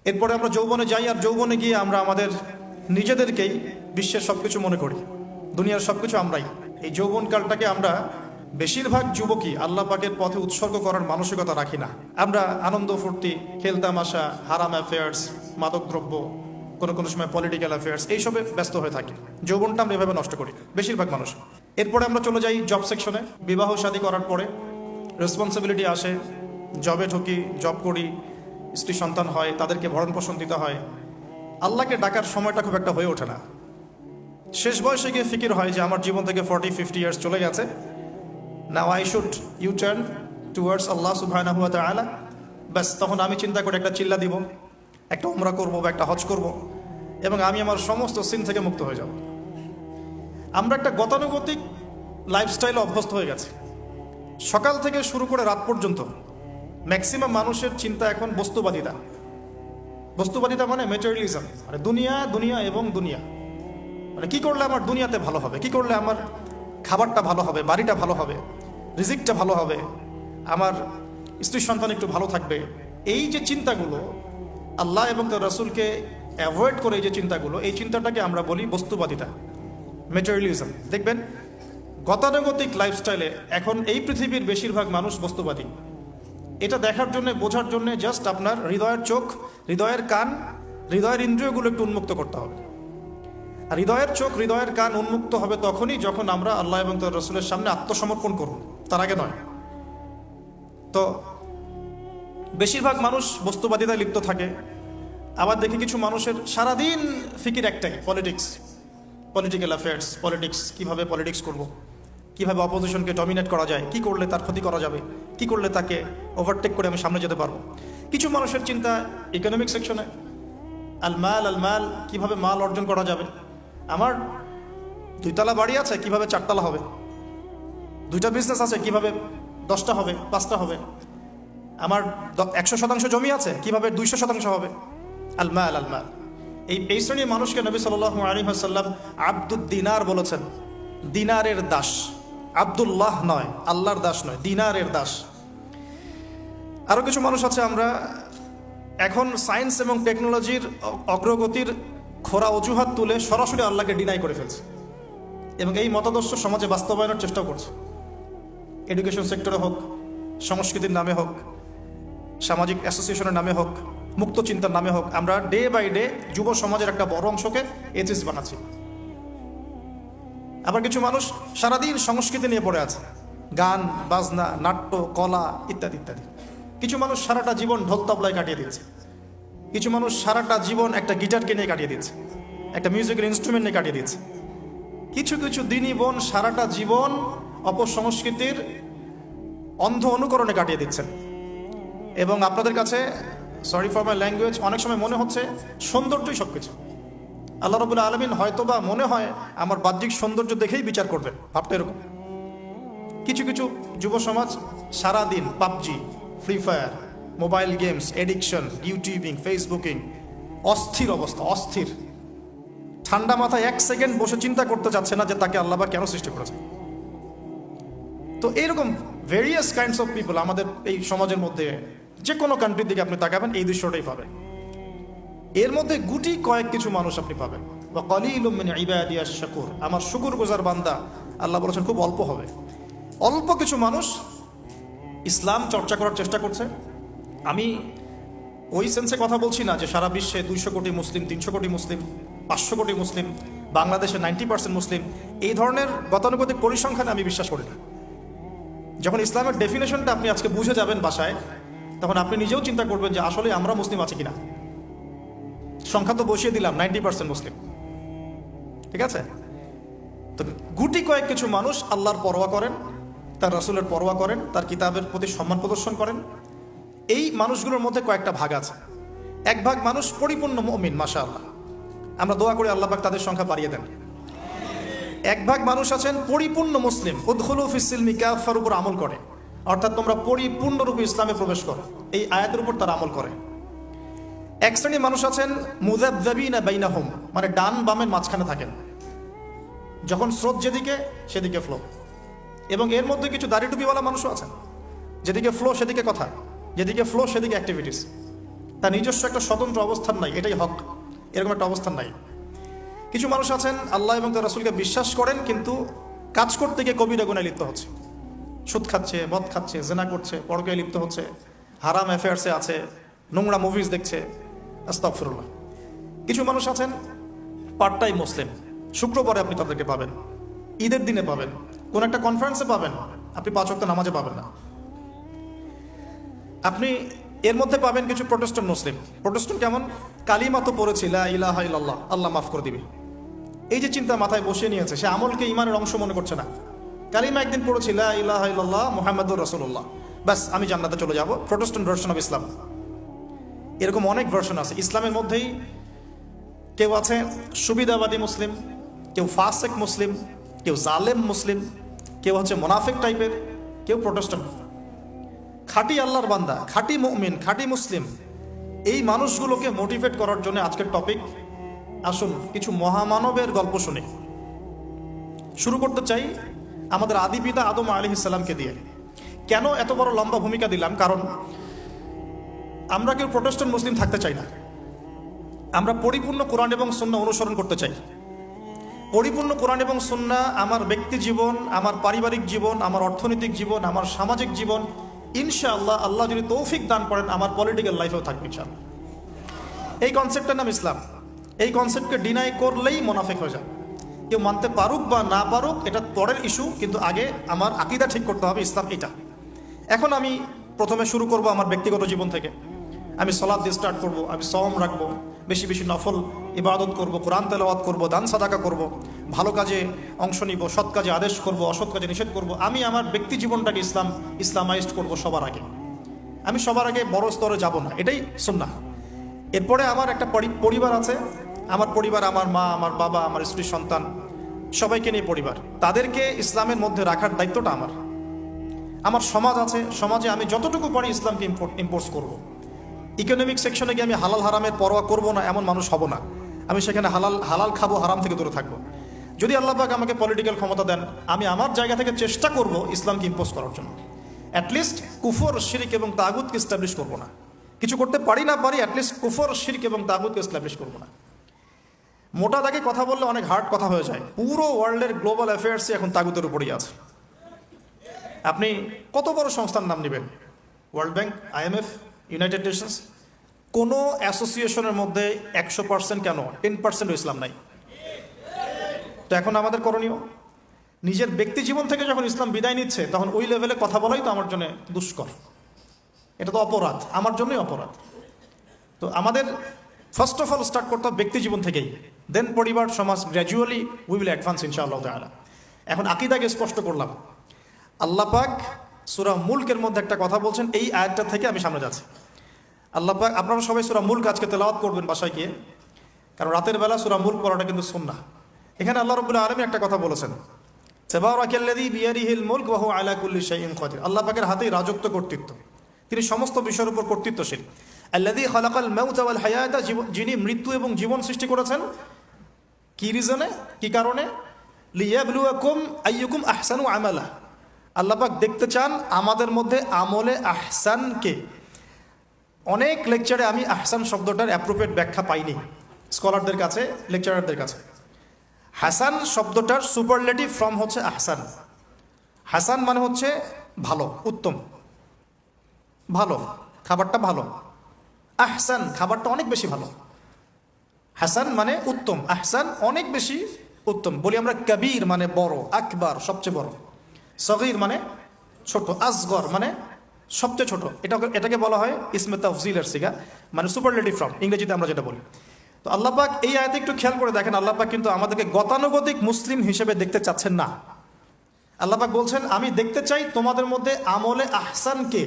এরপরে আমরা যৌবনে যাই, আর যৌবনে গিয়ে আমরা আমাদের নিজেদেরকেই বিশ্বের সবকিছু মনে করি, দুনিয়ার সবকিছু আমরাই। এই যৌবনকালটাকে আমরা বেশিরভাগ যুবকই আল্লাহ পাকের পথে উৎসর্গ করার মানসিকতা রাখি না। আমরা আনন্দ ফুর্তি, খেলতামাশা, হারাম অ্যাফেয়ার্স, মাদকদ্রব্য, কোনো সময় পলিটিক্যাল অ্যাফেয়ার্স, এইসবে ব্যস্ত হয়ে থাকি। যৌবনটা আমরা এভাবে নষ্ট করি বেশিরভাগ মানুষ। এরপরে আমরা চলে যাই জব সেকশনে। বিবাহ শাদী করার পরে রেসপন্সিবিলিটি আসে, জবে ঢুকি, জব করি, স্ত্রী সন্তান হয়, তাদেরকে ভরণ পোষণ দিতে হয়। আল্লাহকে ডাকার সময়টা খুব একটা হয়ে ওঠে না। শেষ বয়সে গিয়ে ফিকির হয় যে আমার জীবন থেকে 40-50 ইয়ার্স চলে গেছে, now I should you turn towards Allah সুবহানাহু ওয়া তাআলা। ব্যাস, তখন আমি চিন্তা করে একটা চিল্লা দিব, একটা উমরা করব বা একটা হজ করব, এবং আমি আমার সমস্ত সিন থেকে মুক্ত হয়ে যাব। আমরা একটা গতানুগতিক লাইফস্টাইলে অভ্যস্ত হয়ে গেছে। সকাল থেকে শুরু করে রাত পর্যন্ত ম্যাক্সিমাম মানুষের চিন্তা এখন বস্তুবাদিতা। বস্তুবাদিতা মানে ম্যাটেরিয়ালিজম, মানে দুনিয়া, দুনিয়া এবং দুনিয়া। মানে কি করলে আমার দুনিয়াতে ভালো হবে, কি করলে আমার খাবারটা ভালো হবে, বাড়িটা ভালো হবে, রিজিকটা ভালো হবে, আমার স্ত্রী সন্তান একটু ভালো থাকবে। এই যে চিন্তাগুলো, আল্লাহ এবং তার রাসূলকে অ্যাভয়েড করে এই যে চিন্তাগুলো, এই চিন্তাটাকে আমরা বলি বস্তুবাদিতা, ম্যাটেরিয়ালিজম। দেখবেন গতানুগতিক লাইফস্টাইলে এখন এই পৃথিবীর বেশিরভাগ মানুষ বস্তুবাদী। এটা দেখার জন্য, বোঝার জন্য জাস্ট আপনার হৃদয়ের চোখ, হৃদয়ের কান, হৃদয়ের ইন্দ্রিয়গুলো একটু উন্মুক্ত করতে হবে। আর হৃদয়ের চোখ, হৃদয়ের কান উন্মুক্ত হবে তখনই যখন আমরা আল্লাহ এবং তার রাসূলের সামনে আত্মসমর্পণ করব, তার আগে নয়। তো বেশিরভাগ মানুষ বস্তুবাদিতায় লিপ্ত থাকে। আবার দেখি কিছু মানুষের সারাদিন ফিকির একটাই, পলিটিক্স, পলিটিক্যাল অ্যাফেয়ার্স, পলিটিক্স, কিভাবে পলিটিক্স করব, কিভাবে অপোজিশনকে ডমিনেট করা যায়, কি করলে তার ক্ষতি করা যাবে, কি করলে তাকে ওভারটেক করে আমি সামনে যেতে পারবো। কিছু মানুষের চিন্তা ইকোনমিক সেকশনে, আল মাল, কিভাবে মাল অর্জন করা যাবে। আমার 2 তলা বাড়ি আছে, কিভাবে 4 তলা হবে। 2টা বিজনেস আছে, কিভাবে 10টা হবে, 5টা হবে। আমার 100% জমি আছে, কিভাবে 200% হবে। আল মাল। এই শ্রেণীর মানুষকে নবী সাল্লাল্লাহু আলাইহি ওয়াসাল্লাম আব্দুদ দিনার বলেছেন, দিনারের দাস। আব্দুল্লাহ নয়, আল্লাহর দাস নয়, দিনারের দাস। আরো কিছু মানুষ আছে, আমরা এখন সায়েন্স এবং টেকনোলজির অগ্রগতির খোরা অজুহাত তুলে সরাসরি আল্লাহকে ডিনাই করে ফেলছে, এবং এই মতাদর্শ সমাজে বাস্তবায়নের চেষ্টাও করছে। এডুকেশন সেক্টরে হোক, সংস্কৃতির নামে হোক, সামাজিক অ্যাসোসিয়েশনের নামে হোক, মুক্ত চিন্তার নামে হোক, আমরা ডে বাই ডে যুব সমাজের একটা বড় অংশকে এথিস্ট বানাচ্ছি। আবার কিছু মানুষ সারাদিন সংস্কৃতি নিয়ে পড়ে আছে, গান বাজনা, নাট্য, কলা ইত্যাদি ইত্যাদি। কিছু মানুষ সারাটা জীবন ঢোল তবলায় কাটিয়ে দিয়েছে। কিছু মানুষ সারাটা জীবন একটা গিটারকে নিয়ে কাটিয়ে দিয়েছে, একটা মিউজিক্যাল ইনস্ট্রুমেন্ট নিয়ে কাটিয়ে দিয়েছে। কিছু দিনই বোন সারাটা জীবন অপসংস্কৃতির অন্ধ অনুকরণে কাটিয়ে দিচ্ছেন। এবং আপনাদের কাছে, সরি ফর মাই ল্যাঙ্গুয়েজ, অনেক সময় মনে হচ্ছে সৌন্দর্যই সবকিছু। আল্লাহ রাব্বুল আলামিন হয়তোবা মনে হয় আমার বাহ্যিক সৌন্দর্য দেখেই বিচার করবেন, ভাবটা এরকম। কিছু যুব সমাজ সারাদিন PUBG, free fire, mobile games, addiction, YouTubing, Facebooking, অস্থির অবস্থা, অস্থির। ঠান্ডা মাথায় 1 সেকেন্ড বসে চিন্তা করতে চাচ্ছে না যে তাকে আল্লাহ পাক কেন সৃষ্টি করেছে। তো এইরকম ভেরিয়াস কাইন্ডস অফ পিপল আমাদের এই সমাজের মধ্যে, যে কোনো কান্ট্রির দিকে আপনি তাকাবেন এই দৃশ্যটাই পাবেন। এর মধ্যে গুটি কয়েক কিছু মানুষ আপনি পাবেন, ওয়া কালিলুম মিন ইবাদিয়াশ শাকুর, আমার শুকরগুজার বান্দা, আল্লাহ বলেছেন খুব অল্প হবে। অল্প কিছু মানুষ ইসলাম চর্চা করার চেষ্টা করছে। আমি ওই সেন্সে কথা বলছি না যে সারা বিশ্বে 200 কোটি মুসলিম, 300 কোটি মুসলিম, 500 কোটি মুসলিম, বাংলাদেশে 90% মুসলিম, এই ধরনের গতানুগতিক পরিসংখ্যানে আমি বিশ্বাস করি না। যখন ইসলামের ডেফিনেশনটা আপনি আজকে বুঝে যাবেন বাসায়, তখন আপনি নিজেও চিন্তা করবেন যে আসলে আমরা মুসলিম আছি কিনা। সংখ্যা তো বসিয়ে দিলাম 90% মুসলিম, ঠিক আছে। তো গুটি কয়েক কিছু মানুষ আল্লাহর পরোয়া করেন, তার রাসূলের পরোয়া করেন, তার কিতাবের প্রতি সম্মান প্রদর্শন করেন। এই মানুষগুলোর মধ্যে কয়েকটা ভাগ আছে। এক ভাগ মানুষ পরিপূর্ণ মুমিন, মাশাআল্লাহ, আমরা দোয়া করি আল্লাহ পাক তাদের সংখ্যা বাড়িয়ে দেন। এক ভাগ মানুষ আছেন পরিপূর্ণ মুসলিম, উদখুলু ফিস সিলমি কাফার উপর আমল করে, অর্থাৎ তোমরা পরিপূর্ণরূপে ইসলামে প্রবেশ করো, এই আয়াতের উপর তারা আমল করে। এক শ্রেণীর মানুষ আছেন মুযাবযাবিনা বাইনাহুম, মানে ডান বামের মাঝখানে থাকেন, যখন স্রোত যেদিকে সেদিকে ফ্লো। এবং এর মধ্যে কিছু দাড়ি টুপিওয়ালা মানুষও আছেন, যেদিকে ফ্লো সেদিকে কথা, যেদিকে ফ্লো সেদিকে অ্যাক্টিভিটিস। তার নিজস্ব একটা স্বতন্ত্র অবস্থান নাই, এটাই হক, এরকম একটা অবস্থান নাই। কিছু মানুষ আছেন আল্লাহ এবং তার রাসূলকে বিশ্বাস করেন, কিন্তু কাজ করতে গিয়ে কবিরা গুনাহে লিপ্ত হচ্ছে, সুদ খাচ্ছে, মদ খাচ্ছে, জেনা করছে, পরকীয়ায় লিপ্ত হচ্ছে, হারাম অ্যাফেয়ার্সে আছে, নোংরা মুভিজ দেখছে, আস্তাগফিরুল্লাহ। কিছু মানুষ আছেন পার্ট টাইম মুসলিম, শুক্রবারে আপনি তাদেরকে পাবেন, ঈদের দিনে পাবেন, কোন একটা কনফারেন্সে পাবেন, আপনি 5 ওয়াক্ত নামাজে পাবেন না। আপনি এর মধ্যে পাবেন কিছু প্রোটেস্ট্যান্ট মুসলিম। প্রোটেস্ট্যান্ট কেমন? কালিমা তো পড়েছি, লা ইলাহা ইল্লাল্লাহ, আল্লাহ মাফ করে দিবে, এই যে চিন্তা মাথায় বসিয়ে নিয়েছে, সে আমলকে ইমানের অংশ মনে করছে না। কালিমা একদিন পড়েছি, লা ইলাহা ইল্লাল্লাহ মুহাম্মাদুর রাসূলুল্লাহ, ব্যাস আমি জান্নাতে চলে যাব। Protestant version of Islam. এরকম অনেক ভার্সন আছে ইসলামের মধ্যেই। কেউ আছে সুবিধাবাদী মুসলিম, কেউ ফাসেক মুসলিম, কেউ জালেম মুসলিম, কেউ হচ্ছে মোনাফিক টাইপের, কেউ প্রোটেস্ট্যান্ট। খাঁটি আল্লাহর বান্দা, খাঁটি মুমিন, খাঁটি মুসলিম, এই মানুষগুলোকে মোটিভেট করার জন্য আজকের টপিক। আসুন কিছু মহামানবের গল্প শুনি। শুরু করতে চাই আমাদের আদি পিতা আদম আলাইহিস সালামকে দিয়ে। কেন এত বড় লম্বা ভূমিকা দিলাম? কারণ আমরা কেউ প্রোটেস্ট্যান্ট মুসলিম থাকতে চাই না। আমরা পরিপূর্ণ কোরআন এবং সুন্নাহ অনুসরণ করতে চাই। পরিপূর্ণ কোরআন এবং সুন্নাহ আমার ব্যক্তি জীবন, আমার পারিবারিক জীবন, আমার অর্থনৈতিক জীবন, আমার সামাজিক জীবন, ইনশাআল্লাহ আল্লাহ যদি তৌফিক দান করেন আমার পলিটিক্যাল লাইফেও থাকবে ইনশাআল্লাহ। এই কনসেপ্টের নাম ইসলাম। এই কনসেপ্টকে ডিনাই করলেই মুনাফিক হয়ে যায়। কেউ মানতে পারুক বা না পারুক এটা পরের ইস্যু, কিন্তু আগে আমার আকীদা ঠিক করতে হবে, ইসলাম এটা। এখন আমি প্রথমে শুরু করব আমার ব্যক্তিগত জীবন থেকে। আমি সালাত দিয়ে স্টার্ট করব, আমি সওম রাখবো, বেশি বেশি নফল ইবাদত করব, কোরআন তেলাওয়াত করব, দান সাদাকা করব, ভালো কাজে অংশ নিব, সৎ কাজে আদেশ করব, অসৎ কাজে নিষেধ করব। আমি আমার ব্যক্তি জীবনটাকে ইসলামাইজড করব সবার আগে। আমি সবার আগে বড় স্তরে যাব না, এটাই সুন্নাহ। এরপরে আমার একটা পরিবার আছে। আমার পরিবার, আমার মা, আমার বাবা, আমার স্ত্রী, সন্তান, সবাইকে নিয়ে পরিবার। তাদেরকে ইসলামের মধ্যে রাখার দায়িত্বটা আমার। আমার সমাজ আছে, সমাজে আমি যতটুকু পারি ইসলামকে ইম্পোর্স করব। ইকোনমিক সেকশনে গিয়ে আমি হালাল হারামের পরোয়া করব না এমন মানুষ হব না। আমি সেখানে হালাল খাবো, হারাম থেকে দূরে থাকবো। যদি আল্লাহ পাক আমাকে পলিটিক্যাল ক্ষমতা দেন, আমি আমার জায়গা থেকে চেষ্টা করব ইসলামকে ইম্পোজ করার জন্য। অ্যাটলিস্ট কুফর, শিরক এবং তাগুতকে এস্টাবলিশ করবো না। কিছু করতে পারি না পারি, অ্যাটলিস্ট কুফর, শিরক এবং তাগুতকে এস্টাবলিশ করবো না। মোটা দাগে কথা বললে অনেক হার্ড কথা হয়ে যায়। পুরো ওয়ার্ল্ডের গ্লোবাল অ্যাফেয়ার্সই এখন তাগুতের উপরেই আছে। আপনি কত বড় সংস্থার নাম নেবেন, world bank, IMF, United Nations, কোনো অ্যাসোসিয়েশনের মধ্যে 100% কেন 10% ইসলাম নাই। তো এখন আমাদের করণীয়, নিজের ব্যক্তি জীবন থেকে যখন ইসলাম বিদায় নিচ্ছে তখন ওই লেভেলে কথা বলাই তো আমার জন্য দুষ্কর, এটা তো অপরাধ, আমার জন্যই অপরাধ। তো আমাদের ফার্স্ট অফ অল স্টার্ট করতে হবে ব্যক্তি জীবন থেকেই, দেন পরিবার, সমাজ, গ্র্যাজুয়ালি উই উইল অ্যাডভান্স ইনশাআল্লাহ তাআলা। এখন আকীদাকে স্পষ্ট করলাম। আল্লাহ পাক সূরা মুলকের মধ্যে একটা কথা বলছেন, এই আয়াতটা থেকে আমি সামনে যাচ্ছি। আল্লাহ পাক, আপনারা সবাই সূরা মুলক আজকে তেলাওয়াত করবেন বাসায় গিয়ে, কারণ রাতের বেলা সূরা মুলক পড়াটা কিন্তু সুন্নাহ। এখানে আল্লাহ রাব্বুল আলামিন একটা কথা বলেছেন, তাবারাকাল্লাযী বিয়াদিহিল মুলক ওয়া হুয়া আলা কুল্লি শাইইন কাদির। আল্লাহ পাকের হাতেই রাজত্ব, কর্তৃত্ব, তিনি সমস্ত বিষয়ের উপর কর্তৃত্বশীল। আল্লাযী খালাকাল মাউতা ওয়াল হায়াতা, যিনি মৃত্যু এবং জীবন সৃষ্টি করেছেন। কি রিজনে, কি কারণে? লিয়াবলুয়াকুম আইয়ুকুম আহসানু আমালা। আল্লাহ পাক দেখতে চান আমাদের মধ্যে আমলে আহসানকে। অনেক লেকচারে আমি আহসান শব্দটার অ্যাপ্রোপ্রিয়েট ব্যাখ্যা পাইনি স্কলারদের কাছে, লেকচারারদের কাছে। হাসান শব্দটার সুপারলেটিভ ফর্ম হচ্ছে আহসান। হাসান মানে হচ্ছে ভালো, উত্তম, ভালো, খাবারটা ভালো। আহসান খাবারটা অনেক বেশি ভালো। হাসান মানে উত্তম, আহসান অনেক বেশি উত্তম। বলি আমরা কবির মানে বড়, আকবার সবচেয়ে বড়, সগীর মানে ছোট, আসগর মানে সবচেয়ে ছোট। এটাকে বলা হয় ইসমে তাফজিলের সিগা, মানে সুপারলেটিভ ফর্ম ইংরেজিতে আমরা যেটা বলি। তো আল্লাহ পাক এই আয়াতে একটু খেয়াল করে দেখেন, আল্লাহ পাক কিন্তু আমাদেরকে গতানুগতিক মুসলিম হিসেবে দেখতে চাচ্ছেন না। আল্লাহ পাক বলছেন, আমি দেখতে চাই তোমাদের মধ্যে আমলে আহসানকে।